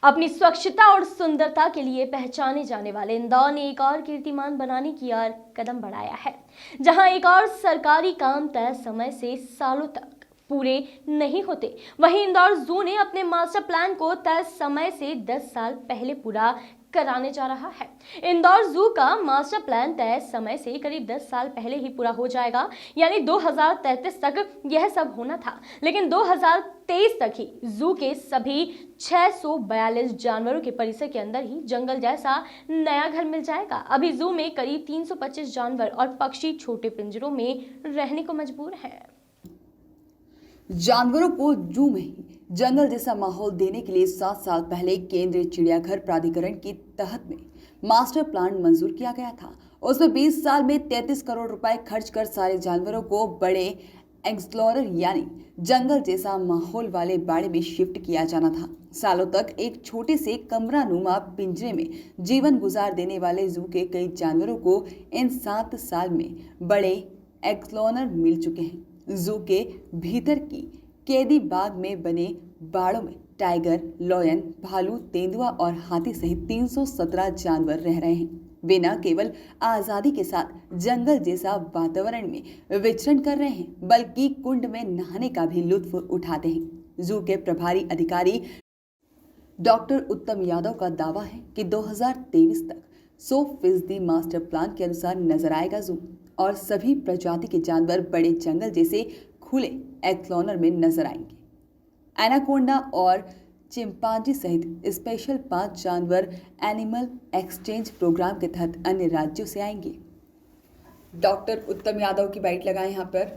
अपनी स्वच्छता और सुंदरता के लिए पहचाने जाने वाले इंदौर ने एक और कीर्तिमान बनाने की ओर कदम बढ़ाया है, जहां एक और सरकारी काम तय समय से सालों तक पूरे नहीं होते, वहीं इंदौर जू ने अपने मास्टर प्लान को तय समय से 10 साल पहले पूरा कराने जा रहा है। इंदौर जू का मास्टर प्लान तय समय से करीब 10 साल पहले ही पूरा हो जाएगा, यानी 2033 तक यह सब होना था, लेकिन 2023 तक ही जू के सभी 642 जानवरों के परिसर के अंदर ही जंगल जैसा नया घर मिल जाएगा। अभी जू में करीब 325 जानवर और पक्षी छोटे पिंजरों में रहने को मजबूर हैं। जानवरों को जू में ही जंगल जैसा माहौल देने के लिए 7 साल पहले केंद्रीय चिड़ियाघर प्राधिकरण के तहत में मास्टर प्लान मंजूर किया गया था। उसमें 20 साल में 33 करोड़ रुपए खर्च कर सारे जानवरों को बड़े एक्सप्लोरर यानी जंगल जैसा माहौल वाले बाड़े में शिफ्ट किया जाना था। सालों तक एक छोटे से कमरानुमा पिंजरे में जीवन गुजार देने वाले जू के कई जानवरों को इन 7 साल में बड़े एक्सप्लोरर मिल चुके हैं। जू के भीतर की कैदी बाग में बने बाड़ों में टाइगर, लॉयन, भालू, तेंदुआ और हाथी सहित 317 जानवर रह रहे हैं। वे न केवल आजादी के साथ जंगल जैसा वातावरण में विचरण कर रहे हैं, बल्कि कुंड में नहाने का भी लुत्फ उठाते हैं। जू के प्रभारी अधिकारी डॉक्टर उत्तम यादव का दावा है कि 2023 तक 100% मास्टर प्लान के अनुसार नजर आएगा जू और सभी प्रजाति के जानवर बड़े जंगल जैसे खुले एक्सप्लोरर में नजर आएंगे। एनाकोंडा और चिंपांजी सहित स्पेशल 5 जानवर एनिमल एक्सचेंज प्रोग्राम के तहत अन्य राज्यों से आएंगे। डॉक्टर उत्तम यादव की बाइट लगाएं यहाँ पर।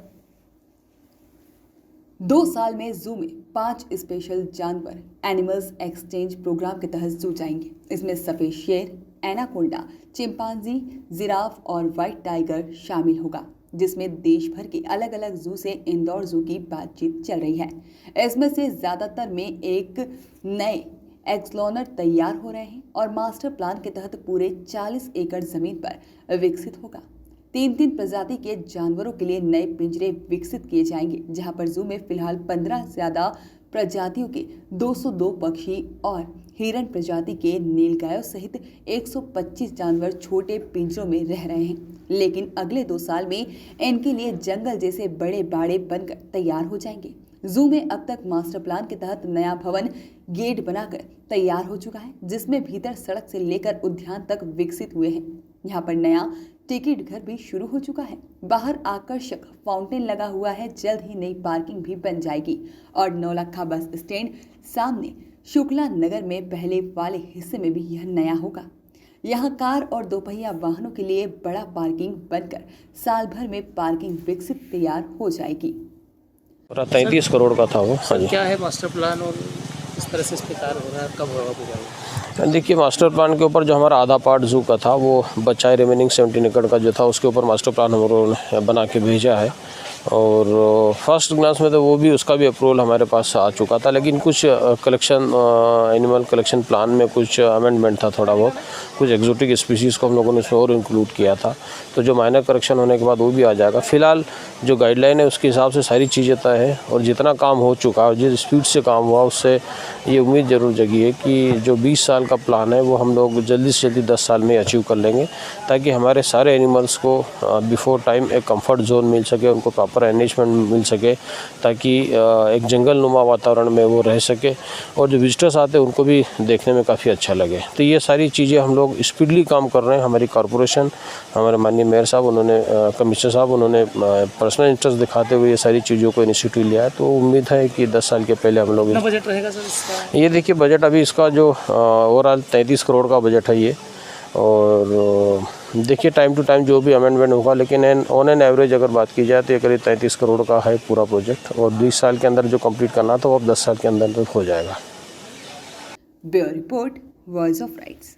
2 साल में जू में 5 स्पेशल जानवर एनिमल्स एक्सचेंज प्रोग्राम के तहत जू जाएंगे। इसमें सफेद शेर, एनाकोंडा, चिंपांजी, जिराफ और व्हाइट टाइगर शामिल होगा, जिसमें देश भर के अलग अलग जू से इंदौर जू की बातचीत चल रही है। इसमें से ज्यादातर में एक नए एक्सप्लोरर तैयार हो रहे हैं और मास्टर प्लान के तहत पूरे 40 एकड़ जमीन पर विकसित होगा। 3 प्रजाति के जानवरों के लिए नए पिंजरे विकसित किए जाएंगे, जहां पर जू में फिलहाल 15 से ज्यादा प्रजातियों के 202 पक्षी और हिरण प्रजाति के नीलगायों सहित 125 जानवर छोटे पिंजरों में रह रहे हैं। लेकिन अगले 2 साल में इनके लिए जंगल जैसे बड़े बाड़े बनकर तैयार हो जाएंगे। जू में अब तक मास्टर प्लान के तहत नया भवन गेट बनाकर तैयार हो चुका है, जिसमें भीतर सड़क से लेकर उद्यान तक विकसित हुए हैं। यहाँ पर नया टिकट घर भी शुरू हो चुका है। बाहर आकर्षक फाउंटेन लगा हुआ है। जल्द ही नई पार्किंग भी बन जाएगी और नौलखा बस स्टैंड सामने शुक्ला नगर में पहले वाले हिस्से में भी यह नया होगा। यहाँ कार और दोपहिया वाहनों के लिए बड़ा पार्किंग बनकर साल भर में पार्किंग विकसित तैयार हो जाएगी। 33 करोड़ का था वो। हाँ जी, क्या है मास्टर प्लान और इस तरह से इस पे कार्य हो रहा है, कब होगा पूरा? देखिए, मास्टर प्लान के ऊपर जो हमारा आधा पार्ट जू का था वो बचा है। रिमेनिंग 70 एकड़ का जो था उसके ऊपर मास्टर प्लान हम लोगों ने बना के भेजा है और फर्स्ट ग्लांस में तो वो भी उसका भी अप्रूवल हमारे पास आ चुका था, लेकिन कुछ कलेक्शन एनिमल कलेक्शन प्लान में कुछ अमेंडमेंट था, थोड़ा बहुत कुछ एक्जोटिक स्पीसीज़ को हम लोगों ने उसमें और इंक्लूड किया था, तो जो माइनर करेक्शन होने के बाद वो भी आ जाएगा। फिलहाल जो गाइडलाइन है उसके हिसाब से सारी चीज़ें तय है और जितना काम हो चुका है, जिस स्पीड से काम हुआ, उससे ये उम्मीद ज़रूर जगी है कि जो 20 साल का प्लान है वो हम लोग जल्दी से जल्दी 10 साल में अचीव कर लेंगे, ताकि हमारे सारे एनिमल्स को बिफोर टाइम एक कंफर्ट जोन मिल सके, उनको प्रॉपर एनरिचमेंट मिल सके, ताकि एक जंगल नुमा वातावरण में वो रह सके और जो विजिटर्स आते हैं उनको भी देखने में काफ़ी अच्छा लगे। तो ये सारी चीज़ें हम लोग स्पीडली काम कर रहे हैं। हमारी कॉरपोरेशन, हमारे माननीय मेयर साहब, उन्होंने कमिश्नर साहब, उन्होंने पर्सनल इंटरेस्ट दिखाते हुए ये सारी चीज़ों को इनिशिएटिव लिया है, तो उम्मीद है कि 10 साल के पहले हम लोग। बजट रहेगा सर इसका? ये देखिए, बजट अभी इसका जो ओवरऑल 33 करोड़ का बजट है ये, और देखिए टाइम टू टाइम जो भी अमेंडमेंट होगा, लेकिन ऑन एन एवरेज अगर बात की जाए तो ये करीब 33 करोड़ का है पूरा प्रोजेक्ट, और 20 साल के अंदर जो कंप्लीट करना था वो अब 10 साल के अंदर हो जाएगा। Bureau report, voice of rights.